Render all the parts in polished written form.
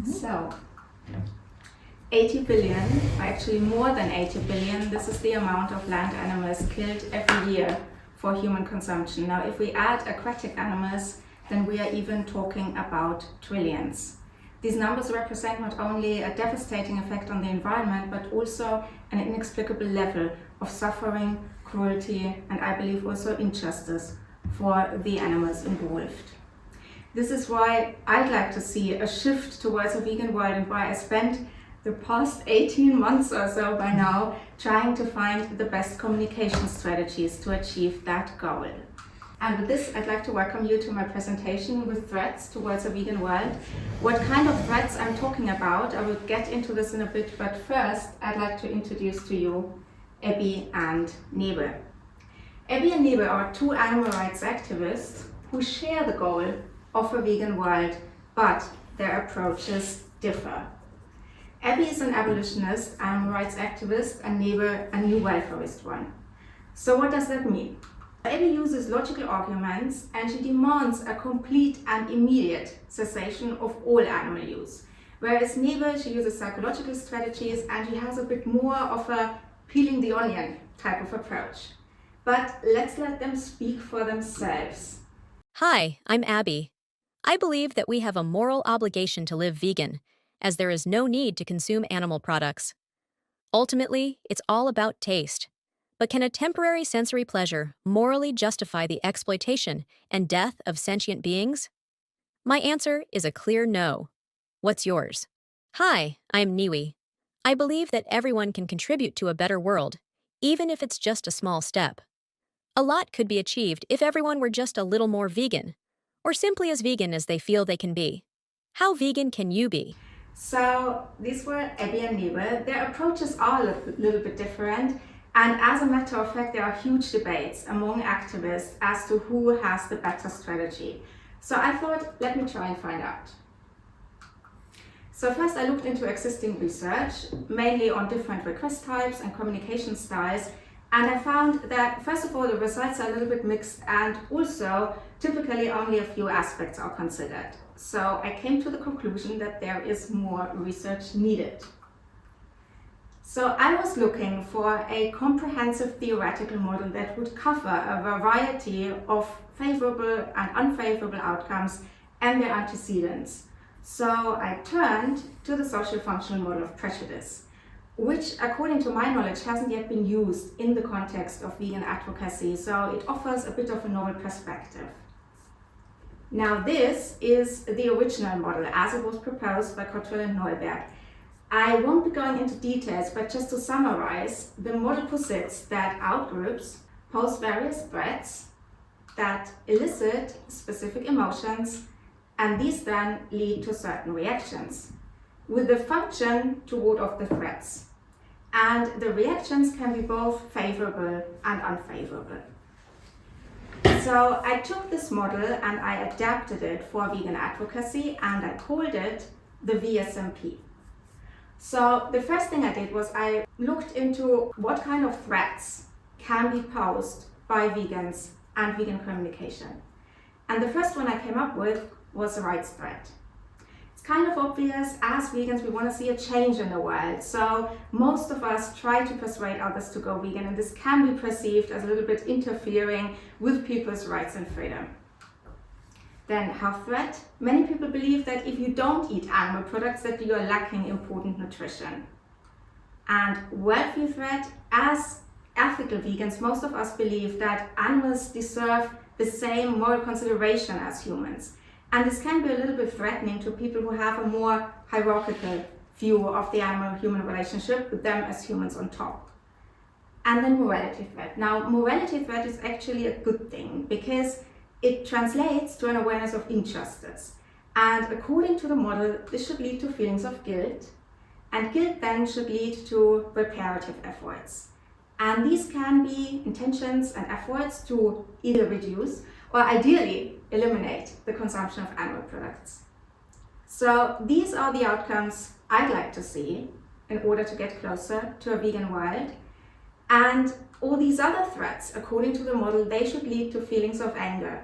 So, 80 billion, or actually more than 80 billion, this is the amount of land animals killed every year for human consumption. Now, if we add aquatic animals, then we are even talking about trillions. These numbers represent not only a devastating effect on the environment, but also an inexplicable level of suffering, cruelty, and I believe also injustice for the animals involved. This is why I'd like to see a shift towards a vegan world, and why I spent the past 18 months or so by now trying to find the best communication strategies to achieve that goal. And with this, I'd like to welcome you to my presentation with threats towards a vegan world. What kind of threats I'm talking about, I will get into this in a bit, but first I'd like to introduce to you Abby and Nebe. Abby and Nebe are two animal rights activists who share the goal of a vegan world, but their approaches differ. Abby is an abolitionist animal rights activist, and Nebe a new welfarist one. So what does that mean? Abby uses logical arguments, and she demands a complete and immediate cessation of all animal use. Whereas Nebe, she uses psychological strategies, and she has a bit more of a peeling the onion type of approach. But let's let them speak for themselves. Hi, I'm Abby. I believe that we have a moral obligation to live vegan, as there is no need to consume animal products. Ultimately, it's all about taste. But can a temporary sensory pleasure morally justify the exploitation and death of sentient beings? My answer is a clear no. What's yours? Hi, I'm Niwi. I believe that everyone can contribute to a better world, even if it's just a small step. A lot could be achieved if everyone were just a little more vegan, or simply as vegan as they feel they can be. How vegan can you be? So these were Abby and Nebe. Their approaches are a little bit different, and as a matter of fact, there are huge debates among activists as to who has the better strategy. So I thought, let me try and find out. So first I looked into existing research, mainly on different request types and communication styles, and I found that, first of all, the results are a little bit mixed, and also typically only a few aspects are considered. So I came to the conclusion that there is more research needed. So I was looking for a comprehensive theoretical model that would cover a variety of favorable and unfavorable outcomes and their antecedents. So I turned to the sociofunctional model of prejudice, which, according to my knowledge, hasn't yet been used in the context of vegan advocacy, so it offers a bit of a novel perspective. Now, this is the original model as it was proposed by Cottrell and Neuberg. I won't be going into details, but just to summarize, the model posits that outgroups pose various threats that elicit specific emotions, and these then lead to certain reactions, with the function to ward off the threats. And the reactions can be both favorable and unfavorable. So I took this model and I adapted it for vegan advocacy, and I called it the VSMP. So the first thing I did was I looked into what kind of threats can be posed by vegans and vegan communication. And the first one I came up with was a rights threat. It's kind of obvious, as vegans we want to see a change in the world, so most of us try to persuade others to go vegan, and this can be perceived as a little bit interfering with people's rights and freedom. Then health threat. Many people believe that if you don't eat animal products that you are lacking important nutrition. And welfare threat. As ethical vegans, most of us believe that animals deserve the same moral consideration as humans. And this can be a little bit threatening to people who have a more hierarchical view of the animal-human relationship, with them as humans on top. And then morality threat. Now, morality threat is actually a good thing because it translates to an awareness of injustice. And according to the model, this should lead to feelings of guilt. And guilt then should lead to reparative efforts. And these can be intentions and efforts to either reduce or ideally eliminate the consumption of animal products. So these are the outcomes I'd like to see in order to get closer to a vegan world. And all these other threats, according to the model, they should lead to feelings of anger.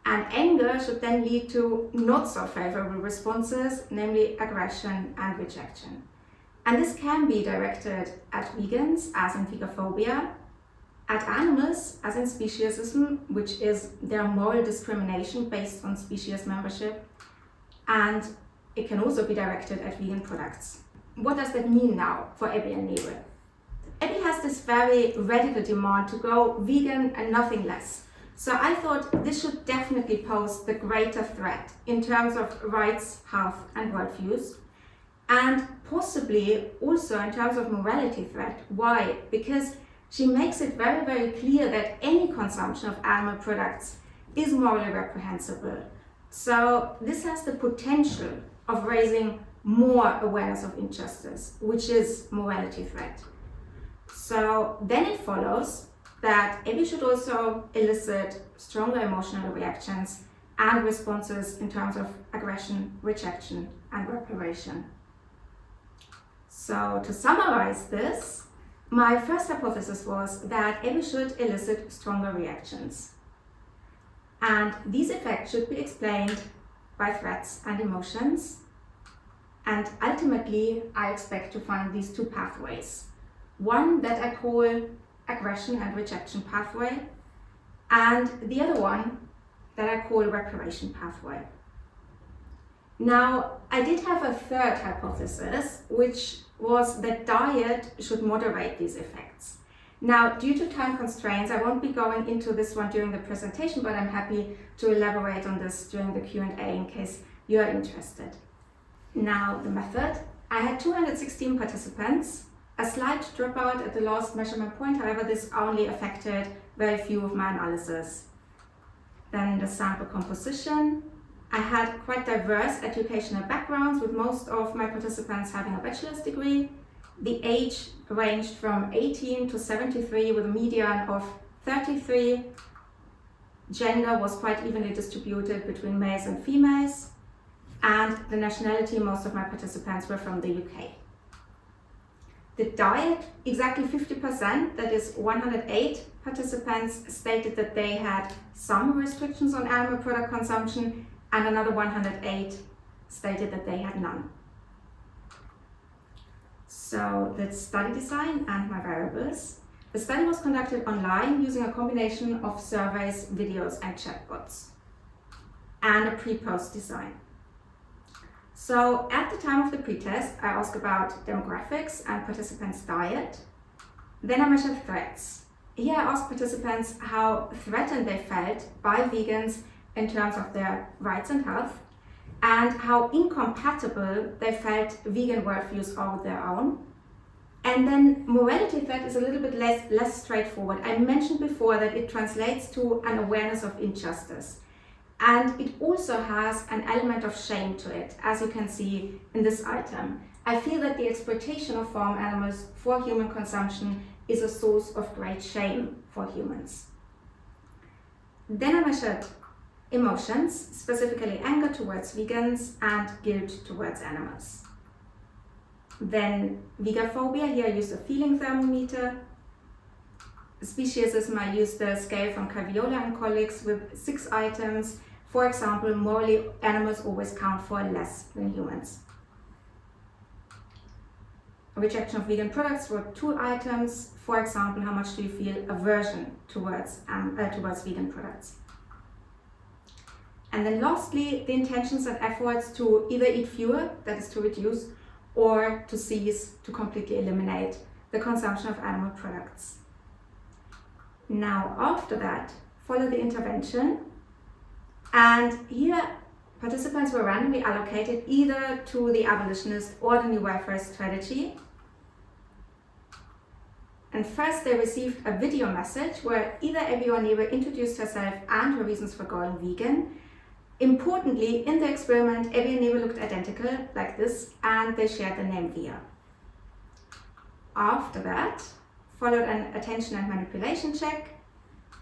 And anger should then lead to not so favorable responses, namely aggression and rejection. And this can be directed at vegans, as in vegophobia, at animals, as in speciesism, which is their moral discrimination based on species membership, and it can also be directed at vegan products. What does that mean now for Abby and Nebel? Abby has this very radical demand to go vegan and nothing less. So I thought this should definitely pose the greater threat in terms of rights, health, and worldviews, and possibly also in terms of morality threat. Why? Because she makes it very, very clear that any consumption of animal products is morally reprehensible. So this has the potential of raising more awareness of injustice, which is morality threat. So then it follows that Abby should also elicit stronger emotional reactions and responses in terms of aggression, rejection, and reparation. So to summarize this, my first hypothesis was that Abby should elicit stronger reactions. And these effects should be explained by threats and emotions. And ultimately, I expect to find these two pathways. One that I call aggression and rejection pathway, and the other one that I call reparation pathway. Now, I did have a third hypothesis, which was that diet should moderate these effects. Now, due to time constraints, I won't be going into this one during the presentation, but I'm happy to elaborate on this during the Q&A in case you're interested. Now, the method. I had 216 participants, a slight dropout at the last measurement point, however, this only affected very few of my analysis. Then the sample composition. I had quite diverse educational backgrounds, with most of my participants having a bachelor's degree. The age ranged from 18 to 73, with a median of 33. Gender was quite evenly distributed between males and females. And the nationality, most of my participants were from the UK. The diet, exactly 50%, that is 108 participants, stated that they had some restrictions on animal product consumption, and another 108 stated that they had none. So the study design and my variables. The study was conducted online using a combination of surveys, videos, and chatbots, and a pre-post design. So at the time of the pretest, I asked about demographics and participants' diet. Then I measured threats. Here I asked participants how threatened they felt by vegans in terms of their rights and health, and how incompatible they felt vegan worldviews are with their own. And then morality threat is a little bit less straightforward. I mentioned before that it translates to an awareness of injustice. And it also has an element of shame to it, as you can see in this item. I feel that the exploitation of farm animals for human consumption is a source of great shame for humans. Then I measured emotions, specifically anger towards vegans and guilt towards animals. Then vegophobia, here I used a feeling thermometer. Speciesism, I used the scale from Caviola and colleagues with 6 items. For example, morally, animals always count for less than humans. Rejection of vegan products were 2 items. For example, how much do you feel aversion towards vegan products? And then lastly, the intentions and efforts to either eat fewer, that is to reduce, or to cease, to completely eliminate the consumption of animal products. Now, after that, follow the intervention. And here, participants were randomly allocated either to the abolitionist or the new Welfarist strategy. And first, they received a video message where either Abby or Nebe introduced herself and her reasons for going vegan. Importantly, in the experiment, Abby and Nebe looked identical, like this, and they shared the name Via. After that, followed an attention and manipulation check,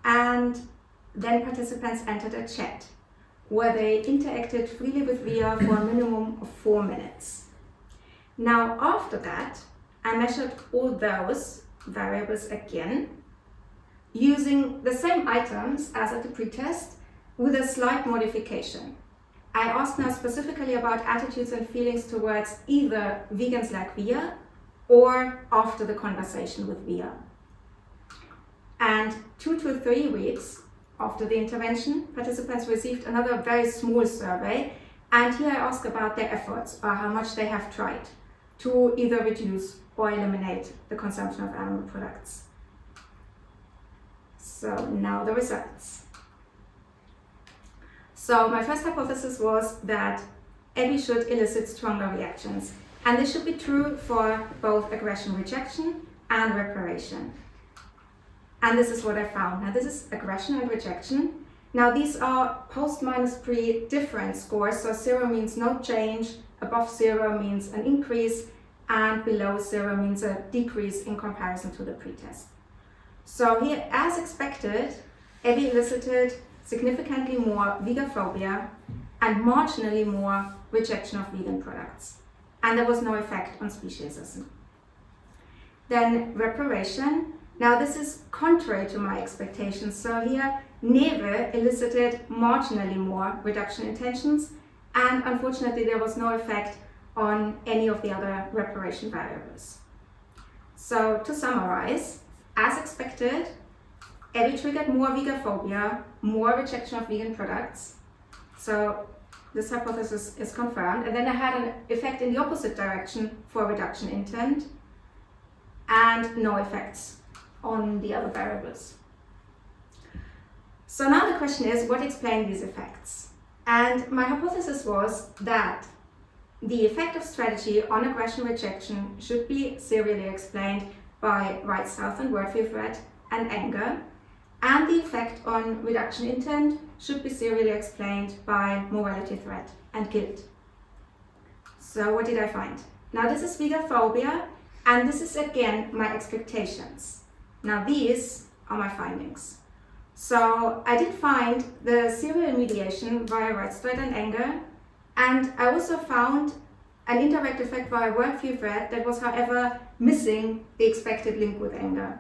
and then participants entered a chat where they interacted freely with Via for a minimum of 4 minutes. Now, after that, I measured all those variables again, using the same items as at the pretest, with a slight modification. I asked now specifically about attitudes and feelings towards either vegans like Via or after the conversation with Via. And 2 to 3 weeks after the intervention, participants received another very small survey, and here I asked about their efforts or how much they have tried to either reduce or eliminate the consumption of animal products. So now the results. So my first hypothesis was that EBI should elicit stronger reactions, and this should be true for both aggression, rejection, and reparation. And this is what I found. Now this is aggression and rejection. Now these are post minus pre different scores, so 0 means no change, above 0 means an increase, and below 0 means a decrease in comparison to the pretest. So here, as expected, EBI elicited significantly more vegophobia and marginally more rejection of vegan products. And there was no effect on speciesism. Then reparation. Now this is contrary to my expectations. So here, Neve elicited marginally more reduction intentions, and unfortunately there was no effect on any of the other reparation variables. So to summarize, as expected, EBI triggered more vegophobia, more rejection of vegan products. So this hypothesis is confirmed. And then I had an effect in the opposite direction for reduction intent, and no effects on the other variables. So now the question is, what explained these effects? And my hypothesis was that the effect of strategy on aggression rejection should be serially explained by right, south, and worldview threat and anger, and the effect on reduction intent should be serially explained by morality threat and guilt. So what did I find? Now this is vegophobia, and this is again my expectations. Now these are my findings. So I did find the serial mediation via right, threat, and anger, and I also found an indirect effect via worldview threat that was, however, missing the expected link with anger.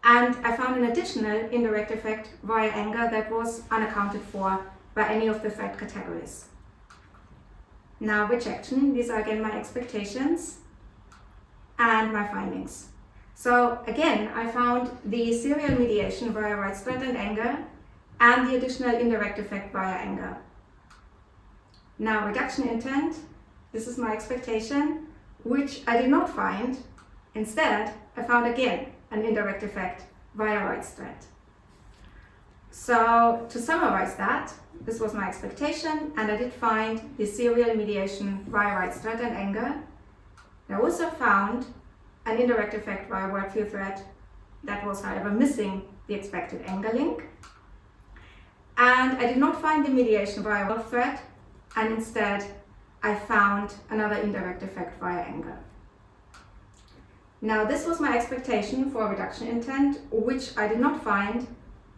And I found an additional indirect effect via anger that was unaccounted for by any of the threat categories. Now rejection, these are again my expectations and my findings. So again, I found the serial mediation via right, threat, and anger, and the additional indirect effect via anger. Now reduction intent, this is my expectation, which I did not find. Instead, I found again an indirect effect via right threat. So to summarize that, this was my expectation, and I did find the serial mediation via right threat and anger. I also found an indirect effect via worldview threat that was, however, missing the expected anger link. And I did not find the mediation via world threat, and instead I found another indirect effect via anger. Now this was my expectation for reduction intent, which I did not find.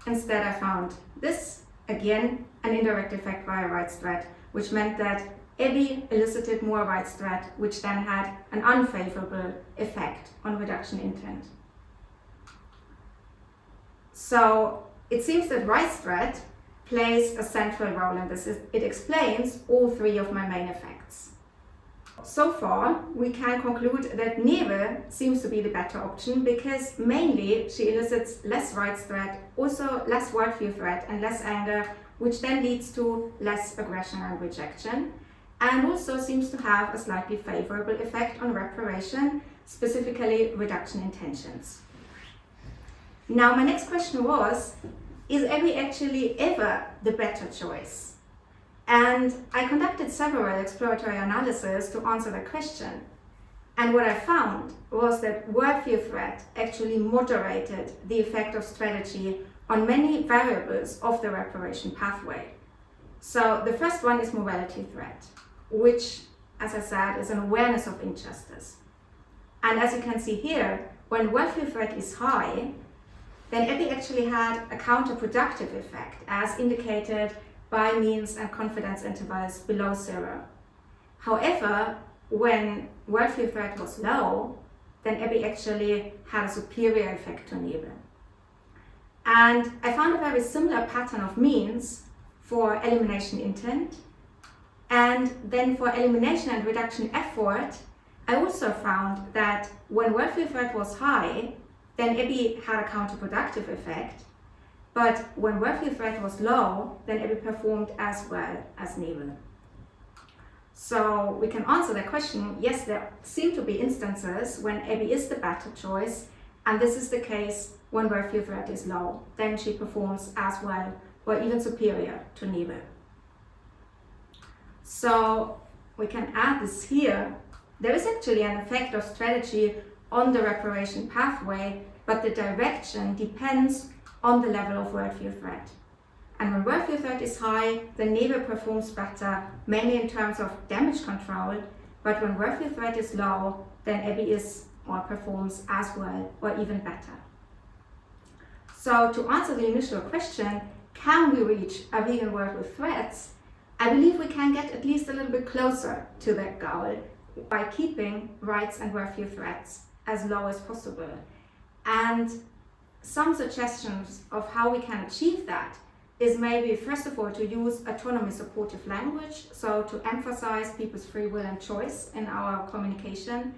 Instead I found this, again, an indirect effect via right threat, which meant that EBI elicited more right threat, which then had an unfavorable effect on reduction intent. So it seems that right threat plays a central role in this. It explains all three of my main effects. So far, we can conclude that Neve seems to be the better option because mainly she elicits less right threat, also less worldview threat and less anger, which then leads to less aggression and rejection, and also seems to have a slightly favorable effect on reparation, specifically reduction intentions. Now my next question was, is EBI actually ever the better choice? And I conducted several exploratory analyses to answer that question. And what I found was that worldview threat actually moderated the effect of strategy on many variables of the reparation pathway. So the first one is morality threat, which, as I said, is an awareness of injustice. And as you can see here, when worldview threat is high, then EBI actually had a counterproductive effect, as indicated by means and confidence intervals below 0. However, when worldview threat was low, then EBI actually had a superior effect to Neve. And I found a very similar pattern of means for elimination intent. And then for elimination and reduction effort, I also found that when worldview threat was high, then EBI had a counterproductive effect. But when worldview threat was low, then EBI performed as well as NEBE. So we can answer that question, yes, there seem to be instances when EBI is the better choice, and this is the case when worldview threat is low. Then she performs as well or even superior to NEBE. So we can add this here. There is actually an effect of strategy on the reparation pathway, but the direction depends on the level of worldview threat. And when worldview threat is high, then NEBE performs better, mainly in terms of damage control, but when worldview threat is low, then EBI is or performs as well or even better. So to answer the initial question, can we reach a vegan world with threats? I believe we can get at least a little bit closer to that goal by keeping rights and worldview threats as low as possible. And some suggestions of how we can achieve that is maybe, first of all, to use autonomy supportive language, so to emphasize people's free will and choice in our communication.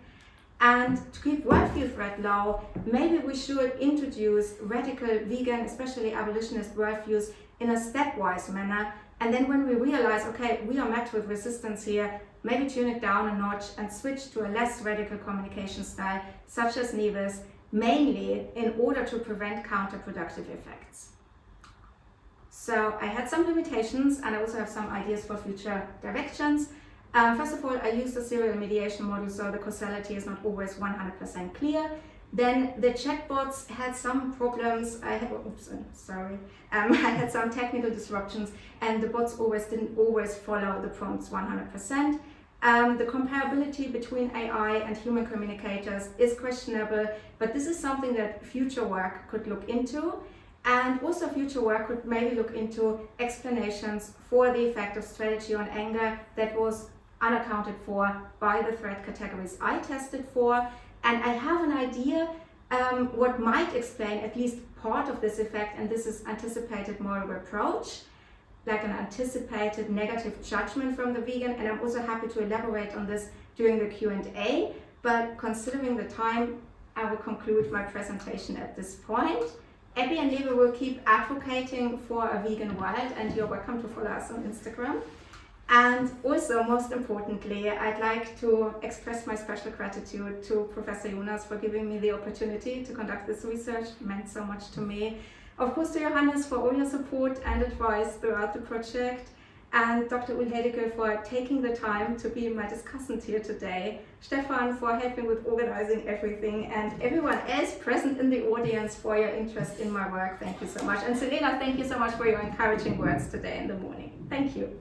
And to keep worldview threat low, maybe we should introduce radical vegan, especially abolitionist worldviews in a stepwise manner. And then when we realize, okay, we are met with resistance here, maybe tune it down a notch and switch to a less radical communication style, such as NEBE's, mainly in order to prevent counterproductive effects. So I had some limitations and I also have some ideas for future directions. First of all, I used the serial mediation model, so the causality is not always 100% clear. Then the chatbots had some problems. I had some technical disruptions, and the bots didn't always follow the prompts 100%. The comparability between AI and human communicators is questionable, but this is something that future work could look into. And also future work could maybe look into explanations for the effect of strategy on anger that was unaccounted for by the threat categories I tested for. And I have an idea what might explain at least part of this effect, and this is anticipated moral reproach, like an anticipated negative judgment from the vegan, and I'm also happy to elaborate on this during the Q&A, but considering the time, I will conclude my presentation at this point. EBI and NEBE will keep advocating for a vegan world, and you're welcome to follow us on Instagram. And also, most importantly, I'd like to express my special gratitude to Professor Jonas for giving me the opportunity to conduct this research. It meant so much to me. Of course, to Johannes for all your support and advice throughout the project, and Dr. Ulhedeke for taking the time to be my discussant here today, Stefan for helping with organizing everything, and everyone else present in the audience for your interest in my work. Thank you so much. And Selena, thank you so much for your encouraging words today in the morning. Thank you.